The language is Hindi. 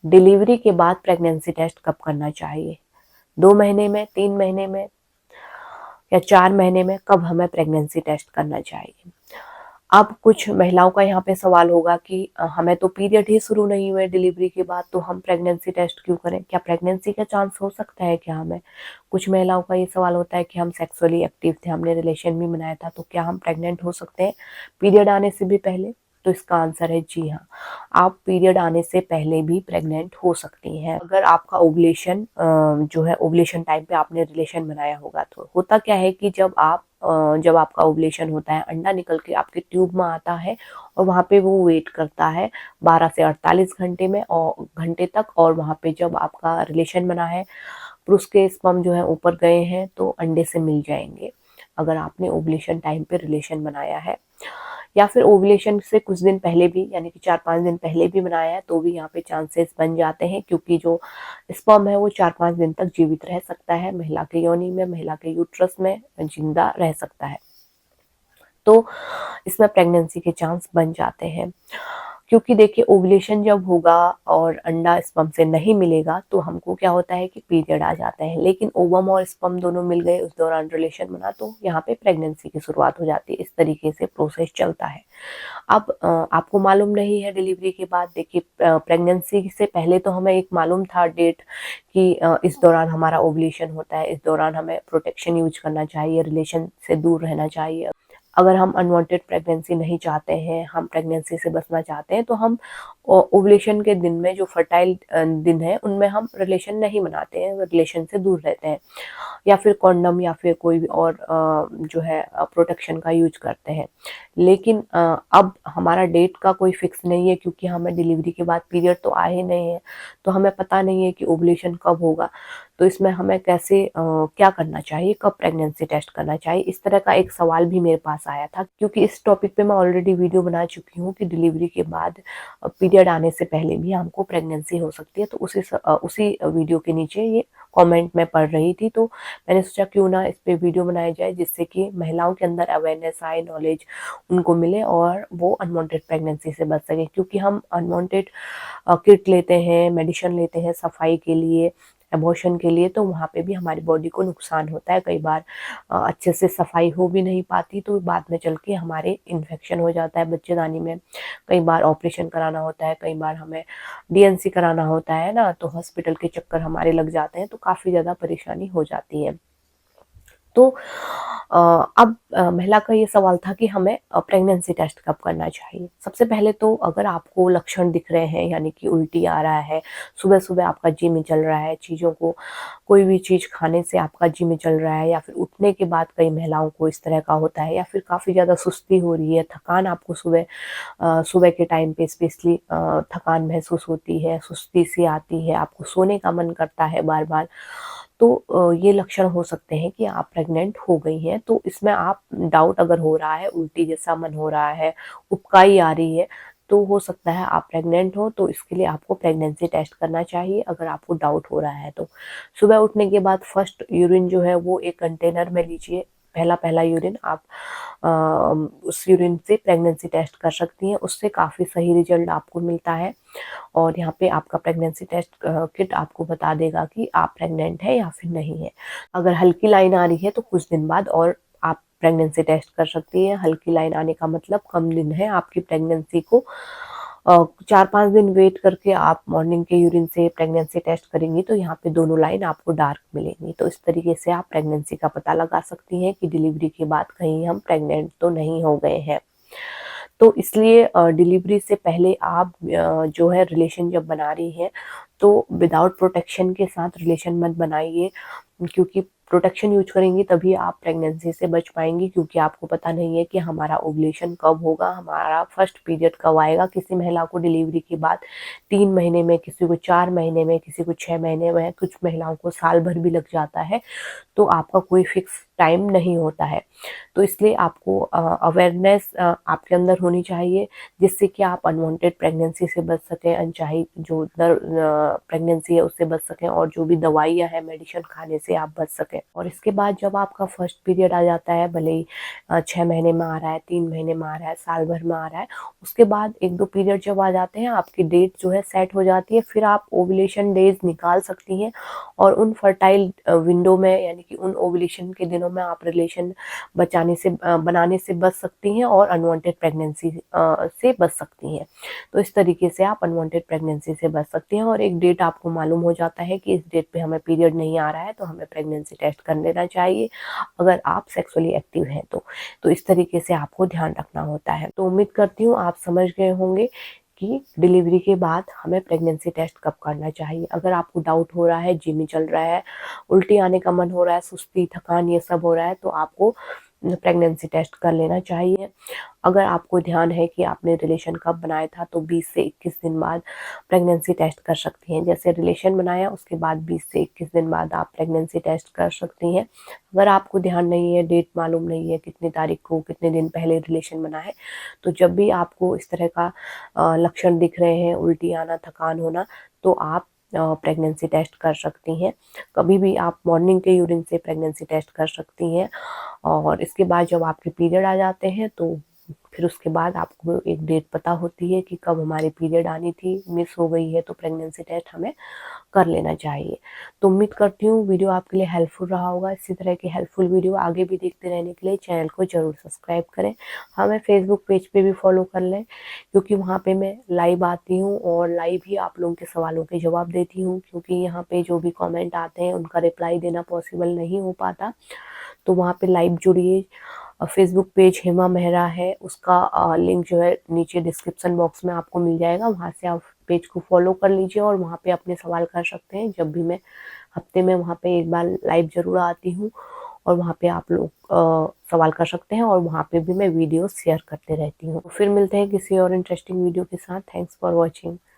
डिलीवरी के बाद प्रेगनेंसी टेस्ट कब करना चाहिए? 2 महीने में, 3 महीने में या 4 महीने में, कब हमें प्रेगनेंसी टेस्ट करना चाहिए? अब कुछ महिलाओं का यहाँ पे सवाल होगा कि हमें तो पीरियड ही शुरू नहीं हुए डिलीवरी के बाद, तो हम प्रेगनेंसी टेस्ट क्यों करें? क्या प्रेगनेंसी का चांस हो सकता है क्या हमें? कुछ महिलाओं का ये सवाल होता है कि हम सेक्सुअली एक्टिव थे, हमने रिलेशन भी बनाया था, तो क्या हम प्रेग्नेंट हो सकते हैं पीरियड आने से भी पहले? तो इसका आंसर है जी हाँ, आप पीरियड आने से पहले भी प्रेग्नेंट हो सकती हैं। अगर आपका ओवुलेशन जो है ओवुलेशन टाइम पे आपने रिलेशन बनाया होगा, तो होता क्या है कि जब आपका ओवुलेशन होता है, अंडा निकल के आपके ट्यूब में आता है और वहाँ पे वो वेट करता है 12 से 48 घंटे में और घंटे तक, और वहाँ पे जब आपका रिलेशन बना है, पुरुष के स्पर्म जो है ऊपर गए हैं तो अंडे से मिल जाएंगे, अगर आपने ओवुलेशन टाइम पे रिलेशन बनाया है। या फिर ओवुलेशन से कुछ दिन पहले भी, यानी कि 4-5 दिन पहले भी बनाया है, तो भी यहाँ पे चांसेस बन जाते हैं, क्योंकि जो स्पर्म है वो 4-5 दिन तक जीवित रह सकता है महिला के योनि में, महिला के यूट्रस में जिंदा रह सकता है, तो इसमें प्रेगनेंसी के चांस बन जाते हैं। क्योंकि देखिए ओवुलेशन जब होगा और अंडा स्पर्म से नहीं मिलेगा, तो हमको क्या होता है कि पीरियड आ जाते हैं, लेकिन ओवम और स्पर्म दोनों मिल गए, उस दौरान रिलेशन बना, तो यहाँ पे प्रेगनेंसी की शुरुआत हो जाती है। इस तरीके से प्रोसेस चलता है। अब आपको मालूम नहीं है डिलीवरी के बाद, देखिए प्रेगनेंसी से पहले तो हमें एक मालूम था डेट कि इस दौरान हमारा ओवुलेशन होता है, इस दौरान हमें प्रोटेक्शन यूज करना चाहिए, रिलेशन से दूर रहना चाहिए। अगर हम अनवांटेड प्रेगनेंसी नहीं चाहते हैं, हम प्रेगनेंसी से बचना चाहते हैं, तो हम ओवुलेशन के दिन में, जो फर्टाइल दिन है, उनमें हम रिलेशन नहीं बनाते हैं, रिलेशन से दूर रहते हैं, या फिर कॉन्डम या फिर कोई भी और जो है प्रोटेक्शन का यूज करते हैं। लेकिन अब हमारा डेट का कोई फिक्स नहीं है, क्योंकि हमें डिलीवरी के बाद पीरियड तो आए ही नहीं है, तो हमें पता नहीं है कि ओवुलेशन कब होगा। तो इसमें हमें कैसे क्या करना चाहिए, कब प्रेगनेंसी टेस्ट करना चाहिए, इस तरह का एक सवाल भी मेरे पास आया था, क्योंकि इस टॉपिक पे मैं ऑलरेडी वीडियो बना चुकी हूँ कि डिलीवरी के बाद पीरियड आने से पहले भी हमको प्रेगनेंसी हो सकती है। तो उसी वीडियो के नीचे ये कमेंट में पढ़ रही थी, तो मैंने सोचा क्यों ना इस पे वीडियो बनाई जाए, जिससे कि महिलाओं के अंदर अवेयरनेस आए, नॉलेज उनको मिले और वो अनवांटेड प्रेगनेंसी से बच सके। क्योंकि हम अनवांटेड किट लेते हैं, मेडिसिन लेते हैं सफाई के लिए, एबॉर्शन के लिए, तो वहाँ पे भी हमारी बॉडी को नुकसान होता है। कई बार अच्छे से सफाई हो भी नहीं पाती, तो बाद में चल के हमारे इन्फेक्शन हो जाता है बच्चेदानी में। कई बार ऑपरेशन कराना होता है, कई बार हमें डीएनसी कराना होता है ना, तो हॉस्पिटल के चक्कर हमारे लग जाते हैं, तो काफ़ी ज़्यादा परेशानी हो जाती है। तो अब महिला का ये सवाल था कि हमें प्रेगनेंसी टेस्ट कब करना चाहिए। सबसे पहले तो अगर आपको लक्षण दिख रहे हैं, यानी कि उल्टी आ रहा है, सुबह-सुबह आपका जी में चल रहा है, चीज़ों को कोई भी चीज़ खाने से आपका जी में चल रहा है, या फिर उठने के बाद कई महिलाओं को इस तरह का होता है, या फिर काफ़ी ज़्यादा सुस्ती हो रही है, थकान आपको सुबह के टाइम पे स्पेशली थकान महसूस होती है, सुस्ती सी आती है, आपको सोने का मन करता है बार-बार, तो ये लक्षण हो सकते हैं कि आप प्रेग्नेंट हो गई हैं। तो इसमें आप डाउट अगर हो रहा है, उल्टी जैसा मन हो रहा है, उबकाई आ रही है, तो हो सकता है आप प्रेग्नेंट हो, तो इसके लिए आपको प्रेगनेंसी टेस्ट करना चाहिए, अगर आपको डाउट हो रहा है तो। सुबह उठने के बाद फर्स्ट यूरिन जो है वो एक कंटेनर में लीजिए, पहला यूरिन आप अ, उस यूरिन से प्रेगनेंसी टेस्ट कर सकती हैं, उससे काफ़ी सही रिजल्ट आपको मिलता है। और यहाँ पे आपका प्रेगनेंसी टेस्ट किट आपको बता देगा कि आप प्रेग्नेंट है या फिर नहीं है। अगर हल्की लाइन आ रही है तो कुछ दिन बाद और आप प्रेगनेंसी टेस्ट कर सकती हैं। हल्की लाइन आने का मतलब कम दिन है आपकी प्रेगनेंसी को 4-5 दिन वेट करके आप मॉर्निंग के यूरिन से प्रेगनेंसी टेस्ट करेंगी, तो यहाँ पे दोनों लाइन आपको डार्क मिलेंगी। तो इस तरीके से आप प्रेगनेंसी का पता लगा सकती हैं कि डिलीवरी के बाद कहीं हम प्रेग्नेंट तो नहीं हो गए हैं। तो इसलिए डिलीवरी से पहले आप जो है रिलेशन जब बना रही हैं, तो विदाउट प्रोटेक्शन के साथ रिलेशन मत बनाइए, क्योंकि प्रोटेक्शन यूज करेंगी तभी आप प्रेगनेंसी से बच पाएंगी, क्योंकि आपको पता नहीं है कि हमारा ओवुलेशन कब होगा, हमारा फर्स्ट पीरियड कब आएगा। किसी महिला को डिलीवरी के बाद 3 महीने में, किसी को 4 महीने में, किसी को 6 महीने में, कुछ महिलाओं को साल भर भी लग जाता है। तो आपका कोई फिक्स टाइम नहीं होता है। तो इसलिए आपको अवेयरनेस आपके अंदर होनी चाहिए, जिससे कि आप अनवांटेड प्रेगनेंसी से बच सकें, अनचाही जो प्रेगनेंसी है उससे बच सकें, और जो भी दवाइयाँ हैं मेडिसिन खाने से आप बच सकें। और इसके बाद जब आपका फर्स्ट पीरियड आ जाता है, भले ही 6 महीने में आ रहा है, 3 महीने में आ रहा है, साल भर में आ रहा है, उसके बाद 1-2 पीरियड जब आ जाते हैं, आपकी डेट जो है सेट हो जाती है, फिर आप ओव्यूलेशन डेज निकाल सकती हैं, और उन फर्टाइल विंडो में, यानी कि उन ओव्यूलेशन के दिनों में आप रिलेशन बनाने से बच सकती हैं, और अनवांटेड प्रेगनेंसी से बच सकती हैं। तो इस तरीके से आप अनवांटेड प्रेगनेंसी से बच सकती हैं, और एक डेट आपको मालूम हो जाता है कि इस डेट पे हमें पीरियड नहीं आ रहा है, तो हमें प्रेगनेंसी टेस्ट कर लेना चाहिए, अगर आप सेक्सुअली एक्टिव हैं तो इस तरीके से आपको ध्यान रखना होता है। तो उम्मीद करती हूँ आप समझ गए होंगे कि डिलीवरी के बाद हमें प्रेगनेंसी टेस्ट कब करना चाहिए। अगर आपको डाउट हो रहा है, जिमी चल रहा है, उल्टी आने का मन हो रहा है, सुस्ती, थकान ये सब हो रहा है, तो आपको प्रेगनेंसी टेस्ट कर लेना चाहिए। अगर आपको ध्यान है कि आपने रिलेशन कब बनाया था, तो 20 से 21 दिन बाद प्रेगनेंसी टेस्ट कर सकती हैं। जैसे रिलेशन बनाया उसके बाद 20 से 21 दिन बाद आप प्रेगनेंसी टेस्ट कर सकती हैं। अगर आपको ध्यान नहीं है, डेट मालूम नहीं है कितनी तारीख को, कितने दिन पहले रिलेशन बना है, तो जब भी आपको इस तरह का लक्षण दिख रहे हैं, उल्टी आना, थकान होना, तो आप प्रेगनेंसी टेस्ट कर सकती हैं। कभी भी आप मॉर्निंग के यूरिन से प्रेगनेंसी टेस्ट कर सकती हैं। और इसके बाद जब आपके पीरियड आ जाते हैं, तो फिर उसके बाद आपको एक डेट पता होती है कि कब हमारी पीरियड आनी थी, मिस हो गई है, तो प्रेगनेंसी टेस्ट हमें कर लेना चाहिए। तो उम्मीद करती हूँ वीडियो आपके लिए हेल्पफुल रहा होगा। इसी तरह की हेल्पफुल वीडियो आगे भी देखते रहने के लिए चैनल को ज़रूर सब्सक्राइब करें। हमें फेसबुक पेज पे भी फॉलो कर लें, क्योंकि वहाँ पे मैं लाइव आती हूँ, और लाइव ही आप लोगों के सवालों के जवाब देती हूँ, क्योंकि यहाँ पे जो भी कमेंट आते हैं उनका रिप्लाई देना पॉसिबल नहीं हो पाता। तो वहाँ पे लाइव जुड़िए। फेसबुक पेज हेमा मेहरा है, उसका लिंक जो है नीचे डिस्क्रिप्शन बॉक्स में आपको मिल जाएगा, वहाँ से आप पेज को फॉलो कर लीजिए, और वहाँ पे अपने सवाल कर सकते हैं। जब भी मैं हफ्ते में वहाँ पे एक बार लाइव ज़रूर आती हूँ, और वहाँ पे आप लोग सवाल कर सकते हैं, और वहाँ पे भी मैं वीडियो शेयर करते रहती हूँ। फिर मिलते हैं किसी और इंटरेस्टिंग वीडियो के साथ। Thanks for watching.